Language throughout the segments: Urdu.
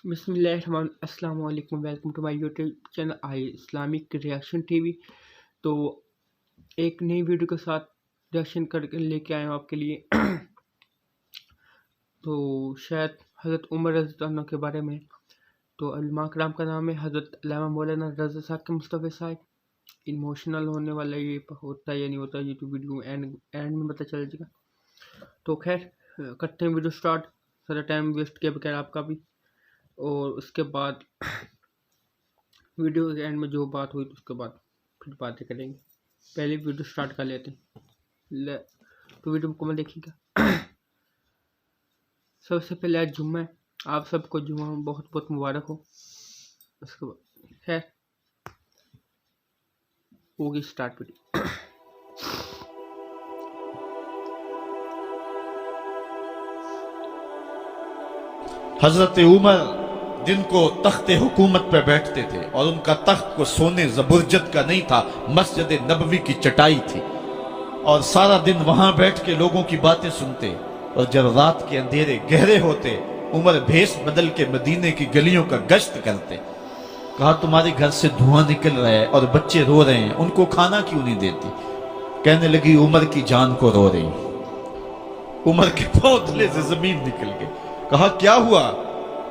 بسم اللہ الرحمن السلام علیکم، welcome to my YouTube channel Islamic reaction TV. تو ایک نئی ویڈیو کے ساتھ ریئیکشن کر کے لے کے آئے ہوں آپ کے لیے۔ تو شاید حضرت عمر رضی اللہ عنہ کے بارے میں۔ تو علماء کرام کا نام ہے حضرت علامہ مولانا رضا ثاقب مصطفی صاحب۔ ایموشنل ہونے والا یہ ہوتا ہے یا نہیں ہوتا، یوٹیوب ویڈیو اینڈ میں پتہ چل جائے گا۔ تو خیر کرتے ہیں ویڈیو سٹارٹ، سارا ٹائم ویسٹ کیا بغیر آپ کا بھی، اور اس کے بعد ویڈیو کے اینڈ میں جو بات ہوئی تو اس کے بعد پھر باتیں کریں گے۔ پہلے ویڈیو سٹارٹ کر لیتے ہیں، تو ویڈیو مکمل دیکھیں گا۔ سب سے پہلے آج جمعہ ہے، آپ سب کو جمعہ بہت بہت مبارک ہو۔ اس کے بعد خیر ہوگی سٹارٹ ویڈیو۔ حضرت عمر جن کو تخت حکومت پہ بیٹھتے تھے، اور ان کا تخت کو سونے زبرجد کا نہیں تھا، مسجد نبوی کی چٹائی تھی، اور سارا دن وہاں بیٹھ کے لوگوں کی باتیں سنتے، اور جب رات کے اندھیرے گہرے ہوتے عمر بھیس بدل کے مدینے کی گلیوں کا گشت کرتے۔ کہا تمہارے گھر سے دھواں نکل رہا ہے اور بچے رو رہے ہیں، ان کو کھانا کیوں نہیں دیتی؟ کہنے لگی عمر کی جان کو رو رہی۔ عمر کے پاؤں تلے سے زمین نکل گئی۔ کہا کیا ہوا؟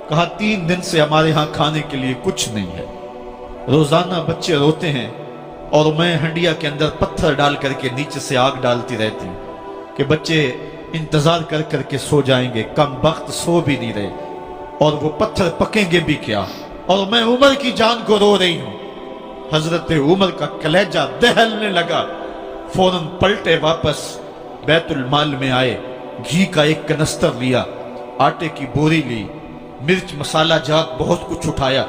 کہا 3 دن سے ہمارے ہاں کھانے کے لیے کچھ نہیں ہے، روزانہ بچے روتے ہیں، اور میں ہنڈیا کے اندر پتھر ڈال کر کے نیچے سے آگ ڈالتی رہتی ہوں کہ بچے انتظار کر کر کے سو جائیں گے، کم وقت سو بھی نہیں رہے، اور وہ پتھر پکیں گے بھی کیا، اور میں عمر کی جان کو رو رہی ہوں۔ حضرت عمر کا کلیجہ دہلنے لگا، فوراً پلٹے، واپس بیت المال میں آئے، گھی کا ایک کنستر لیا، آٹے کی بوری لی، مرچ مسالہ جات بہت کچھ اٹھایا،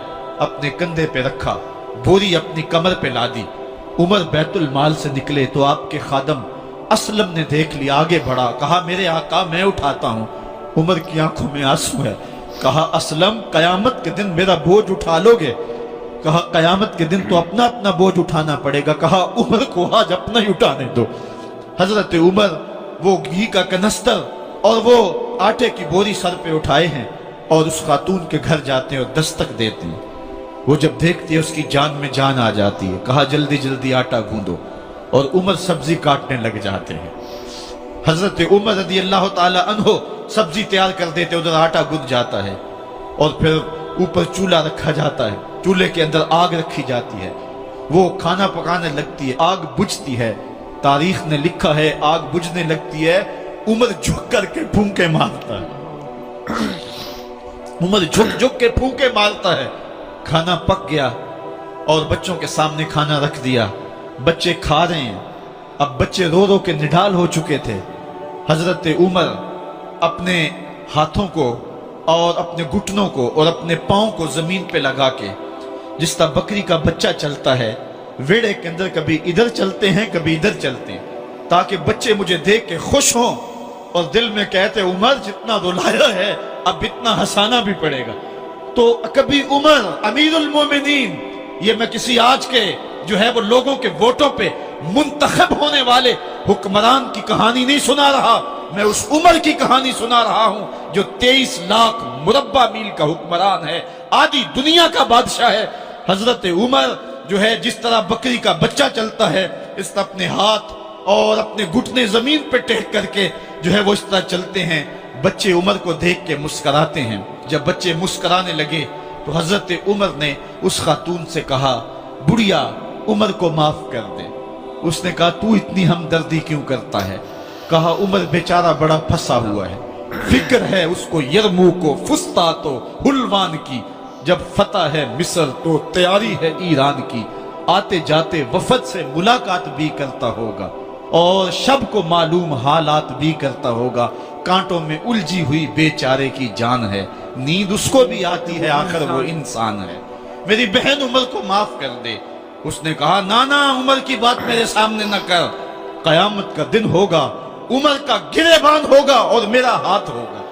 اپنے کندھے پہ رکھا، بوری اپنی کمر پہ لا دی۔ عمر بیت المال سے نکلے تو آپ کے خادم اسلم نے دیکھ لیا، آگے بڑھا، کہا میرے آقا میں اٹھاتا ہوں۔ عمر کی آنکھوں میں آنسو ہے۔ کہا اسلم قیامت کے دن میرا بوجھ اٹھا لو گے؟ کہا قیامت کے دن تو اپنا اپنا بوجھ اٹھانا پڑے گا۔ کہا عمر کو آج اپنا ہی اٹھانے دو۔ حضرت عمر وہ گھی کا کنستر اور وہ آٹے کی بوری سر پہ اٹھائے ہیں، اور اس خاتون کے گھر جاتے ہیں اور دستک دیتے ہیں۔ وہ جب دیکھتی ہے اس کی جان میں جان آ جاتی ہے۔ کہا جلدی جلدی آٹا گوندو، اور عمر سبزی کاٹنے لگ جاتے ہیں۔ حضرت عمر رضی اللہ تعالی عنہ سبزی تیار کر دیتے، ادھر آٹا گند جاتا ہے، اور پھر اوپر چولہا رکھا جاتا ہے، چولہے کے اندر آگ رکھی جاتی ہے، وہ کھانا پکانے لگتی ہے، آگ بجھتی ہے۔ تاریخ نے لکھا ہے آگ بجھنے لگتی ہے، عمر جھک کر کے پھونکے مارتا ہے، عمر جھک کے پھونکے مارتا ہے۔ کھانا پک گیا، اور بچوں کے سامنے کھانا رکھ دیا، بچے کھا رہے ہیں۔ اب بچے رو رو کے نڈال ہو چکے تھے۔ حضرت عمر اپنے ہاتھوں کو اور اپنے گھٹنوں کو اور اپنے پاؤں کو زمین پہ لگا کے، جس طرح بکری کا بچہ چلتا ہے، ویڑے کے اندر کبھی ادھر چلتے ہیں کبھی ادھر چلتے ہیں، تاکہ بچے مجھے دیکھ کے خوش ہوں، اور دل میں کہتے عمر جتنا رلایا ہے اب اتنا ہنسانا بھی پڑے گا۔ تو کبھی عمر امیر المومنین، یہ میں کسی آج کے جو ہے وہ لوگوں کے ووٹوں پہ منتخب ہونے والے حکمران کی کہانی نہیں سنا رہا، میں اس عمر کی کہانی سنا رہا ہوں جو 23 لاکھ مربع میل کا حکمران ہے، آدھی دنیا کا بادشاہ ہے۔ حضرت عمر جو ہے جس طرح بکری کا بچہ چلتا ہے، اس طرح اپنے ہاتھ اور اپنے گھٹنے زمین پہ ٹیک کر کے جو ہے وہ اس طرح چلتے ہیں۔ بچے عمر کو دیکھ کے مسکراتے ہیں۔ جب بچے مسکرانے لگے تو حضرت عمر نے اس خاتون سے کہا بڑھیا عمر کو معاف کر دے۔ اس نے کہا تو اتنی ہمدردی کیوں کرتا ہے؟ کہا عمر بیچارہ بڑا پھنسا ہوا ہے، فکر ہے اس کو یرموک و فسطاط و حلوان کی، جب فتح ہے مصر تو تیاری ہے ایران کی، آتے جاتے وفد سے ملاقات بھی کرتا ہوگا، اور شب کو معلوم حالات بھی کرتا ہوگا، کانٹوں میں الجھی ہوئی بیچارے کی جان ہے، نیند اس کو بھی آتی ہے، آخر وہ انسان ہے، میری بہن عمر کو معاف کر دے۔ اس نے کہا نانا عمر کی بات میرے سامنے نہ کر، قیامت کا دن ہوگا، عمر کا گریبان ہوگا اور میرا ہاتھ ہوگا۔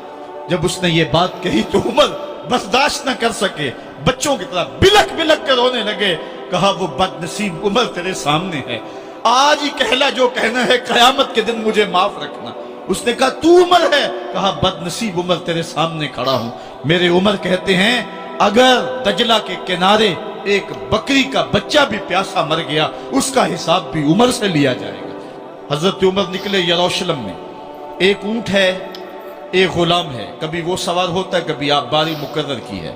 جب اس نے یہ بات کہی تو عمر برداشت نہ کر سکے، بچوں کی طرح بلک بلک کر رونے لگے۔ کہا وہ بد نصیب عمر تیرے سامنے ہے، آج ہی کہلا جو کہنا ہے، قیامت کے دن مجھے معاف رکھنا۔ اس نے کہا تو عمر ہے؟ کہا بد نصیب عمر تیرے سامنے کھڑا ہوں۔ میرے عمر کہتے ہیں اگر دجلہ کے کنارے ایک بکری کا بچہ بھی پیاسا مر گیا اس کا حساب بھی عمر سے لیا جائے گا. حضرت عمر نکلے یروشلم میں. ایک اونٹ ہے، ایک غلام ہے، کبھی وہ سوار ہوتا ہے، کبھی آپ باری مقرر کی ہے.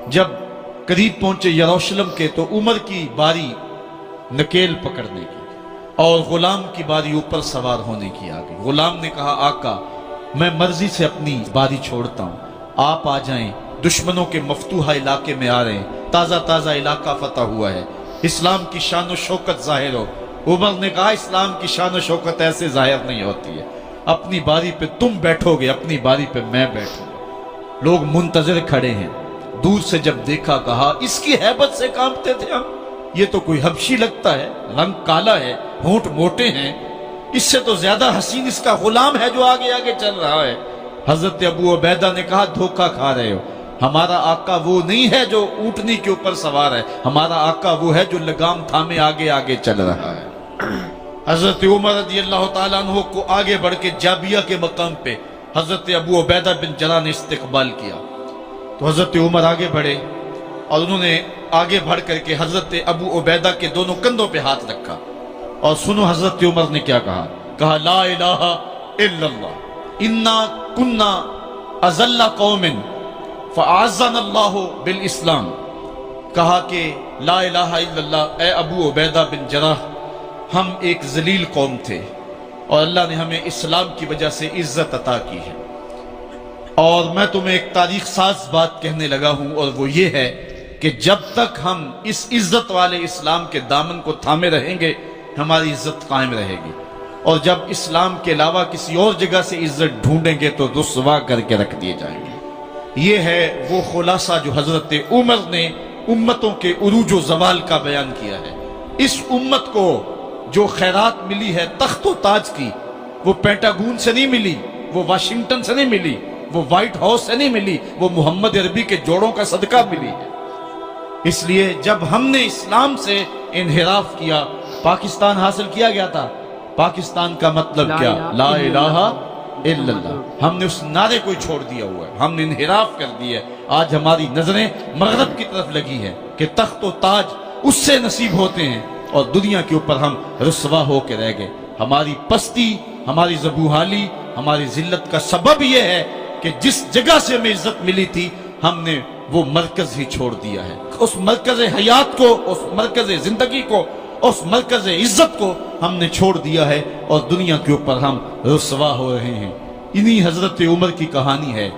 جب قریب پہنچے یروشلم کے تو عمر کی باری نکیل پکڑنے کی اور غلام کی باری اوپر سوار ہونے کی آ گئی. غلام نے کہا آقا میں مرضی سے اپنی باری چھوڑتا ہوں، آپ آ جائیں، دشمنوں کے مفتوحہ علاقے میں آ رہے ہیں، تازہ تازہ علاقہ فتح ہوا ہے، اسلام کی شان و شوکت ظاہر ہو. عمر نے کہا اسلام کی شان و شوکت ایسے ظاہر نہیں ہوتی ہے، اپنی باری پہ تم بیٹھو گے، اپنی باری پہ میں بیٹھوں گا. لوگ منتظر کھڑے ہیں. دور سے جب دیکھا کہا اس کی ہیبت سے کانپتے تھے ہم، یہ تو کوئی حبشی لگتا ہے، رنگ کالا ہے، ہونٹ موٹے ہیں، اس سے تو زیادہ حسین اس کا غلام ہے جو آگے آگے چل رہا ہے. حضرت ابو عبیدہ نے کہا دھوکہ کھا رہے ہو، ہمارا آقا وہ نہیں ہے جو اونٹنی کے اوپر سوار ہے، ہمارا آقا وہ ہے جو لگام تھامے آگے آگے چل رہا ہے. حضرت عمر رضی اللہ تعالیٰ عنہ کو آگے بڑھ کے جابیہ کے مقام پہ حضرت ابو عبیدہ بن جراح نے استقبال کیا. تو حضرت عمر آگے بڑھے اور انہوں نے آگے بڑھ کر کے حضرت ابو عبیدہ کے دونوں کندھوں پہ ہاتھ رکھا. اور سنو حضرت عمر نے کیا کہا لا الہ الا اللہ انا کنا اذل قوم فاعزنا اللہ بالاسلام. کہا کہ لا الہ الا اللہ، اے ابو عبیدہ بن جراح ہم ایک ذلیل قوم تھے اور اللہ نے ہمیں اسلام کی وجہ سے عزت عطا کی ہے. اور میں تمہیں ایک تاریخ ساز بات کہنے لگا ہوں، اور وہ یہ ہے کہ جب تک ہم اس عزت والے اسلام کے دامن کو تھامے رہیں گے ہماری عزت قائم رہے گی، اور جب اسلام کے علاوہ کسی اور جگہ سے عزت ڈھونڈیں گے تو رسوا کر کے رکھ دیے جائیں گے. یہ ہے وہ خلاصہ جو حضرت عمر نے امتوں کے عروج و زوال کا بیان کیا ہے. اس امت کو جو خیرات ملی ہے تخت و تاج کی، وہ پینٹاگون سے نہیں ملی، وہ واشنگٹن سے نہیں ملی، وہ وائٹ ہاؤس سے نہیں ملی، وہ محمد عربی کے جوڑوں کا صدقہ ملی ہے. اس لیے جب ہم نے اسلام سے انحراف کیا، پاکستان حاصل کیا گیا تھا. پاکستان کا مطلب کیا؟ لا الہ الا اللہ. ہم نے اس نعرے کو چھوڑ دیا ہوا ہے، ہم نے انحراف کر دیا ہے. آج ہماری نظریں مغرب کی طرف لگی ہے کہ تخت و تاج اس سے نصیب ہوتے ہیں اور دنیا کے اوپر ہم رسوا ہو کے رہ گئے. ہماری پستی، ہماری زبوحالی، ہماری ذلت کا سبب یہ ہے کہ جس جگہ سے ہمیں عزت ملی تھی ہم نے وہ مرکز ہی چھوڑ دیا ہے. اس مرکز حیات کو، اس مرکز زندگی کو، اس مرکز عزت کو ہم نے چھوڑ دیا ہے اور دنیا کے اوپر ہم رسوا ہو رہے ہیں. انہی حضرت عمر کی کہانی ہے.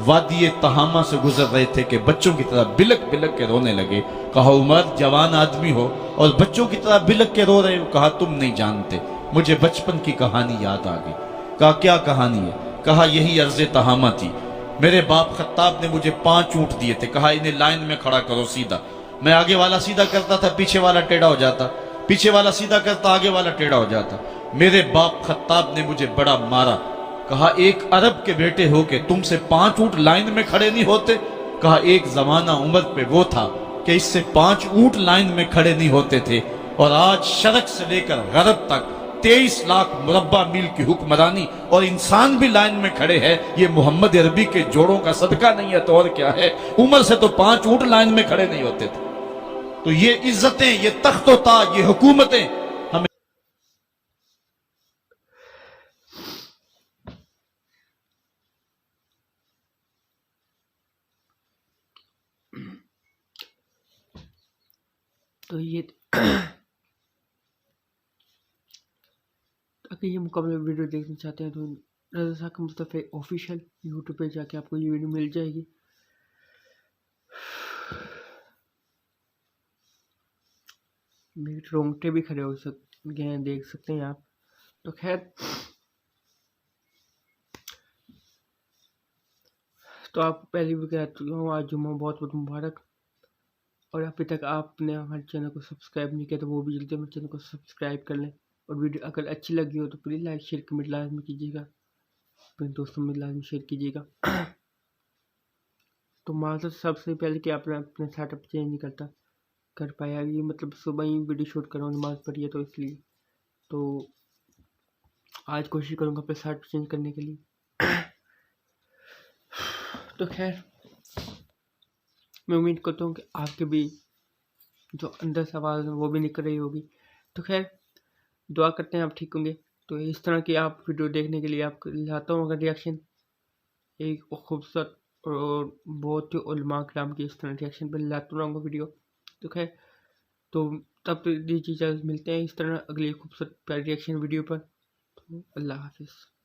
وادی تہامہ سے گزر رہے تھے کہ بچوں کی طرح بلک بلک کے رونے لگے. کہا عمر جوان آدمی ہو اور بچوں کی طرح بلک کے رو رہے ہو. کہا تم نہیں جانتے، مجھے بچپن کی کہانی یاد آ گئی. کہا کیا کہانی ہے؟ کہا یہی عرض تہامہ تھی. میرے باپ خطاب نے مجھے 5 اونٹ دیے تھے. کہا انہیں لائن میں کھڑا کرو سیدھا. میں آگے والا سیدھا کرتا تھا، پیچھے والا ٹیڑھا ہو جاتا، پیچھے والا سیدھا کرتا، آگے والا ٹیڑھا ہو جاتا. میرے باپ خطاب نے مجھے بڑا مارا. کہا ایک عرب کے بیٹے ہو کہ تم سے 5 اونٹ لائن میں کھڑے نہیں ہوتے؟ کہا ایک زمانہ عمر پہ وہ تھا کہ اس سے 5 اونٹ لائن میں کھڑے نہیں ہوتے تھے، اور آج شرق سے لے کر غرب تک 23 لاکھ مربع میل کی حکمرانی اور انسان بھی لائن میں کھڑے ہیں. یہ محمد عربی کے جوڑوں کا صدقہ نہیں ہے تو اور کیا ہے؟ عمر سے تو 5 اونٹ لائن میں کھڑے نہیں ہوتے تھے. تو یہ عزتیں، یہ تخت و تاج، یہ حکومتیں ہمیں تو یہ اگر یہ مکمل ویڈیو دیکھنا چاہتے ہیں تو رضا ثاقب مصطفی آفیشیل یوٹیوب پہ جا کے آپ کو یہ ویڈیو مل جائے گی. میرے رونگٹے بھی کھڑے ہو سکتے ہیں، دیکھ سکتے ہیں آپ. تو خیر، تو آپ پہلی بھی کہتا ہوں آج جمعہ بہت بہت مبارک. اور ابھی تک آپ نے ہمارے چینل کو سبسکرائب نہیں کیا تو وہ بھی جلدی ہمارے چینل کو سبسکرائب کر لیں. اور ویڈیو اگر اچھی لگی ہو تو پلیز لائک شیئر کمنٹ لازمی کیجیے گا، اپنے دوستوں میں لازمی شیئر کیجیے گا. تو معذرت سب سے پہلے کہ آپ نے اپنے سیٹ اپ چینج نہیں کر پایا. یہ مطلب صبح ہی ویڈیو شوٹ کر رہا ہوں، نماز پڑھی ہے تو اس لیے. تو آج کوشش کروں گا اپنے سیٹ اپ چینج کرنے کے لیے. تو خیر میں امید کرتا ہوں کہ آپ کے بھی جو اندر سے آواز ہے وہ بھی نکل رہی ہوگی. تو خیر دعا کرتے ہیں آپ ٹھیک ہوں گے. تو اس طرح کی آپ ویڈیو دیکھنے کے لیے آپ کو لاتا ہوں اگر ریئیکشن ایک خوبصورت اور بہت ہی علماء کرام کی اس طرح ریئیکشن پہ لاتا رہوں گا ویڈیو. تو خیر تو تب تو دیجیے اجازت، ملتے ہیں اس طرح اگلی خوبصورت پیاری ریئیکشن ویڈیو پر. تو اللہ حافظ.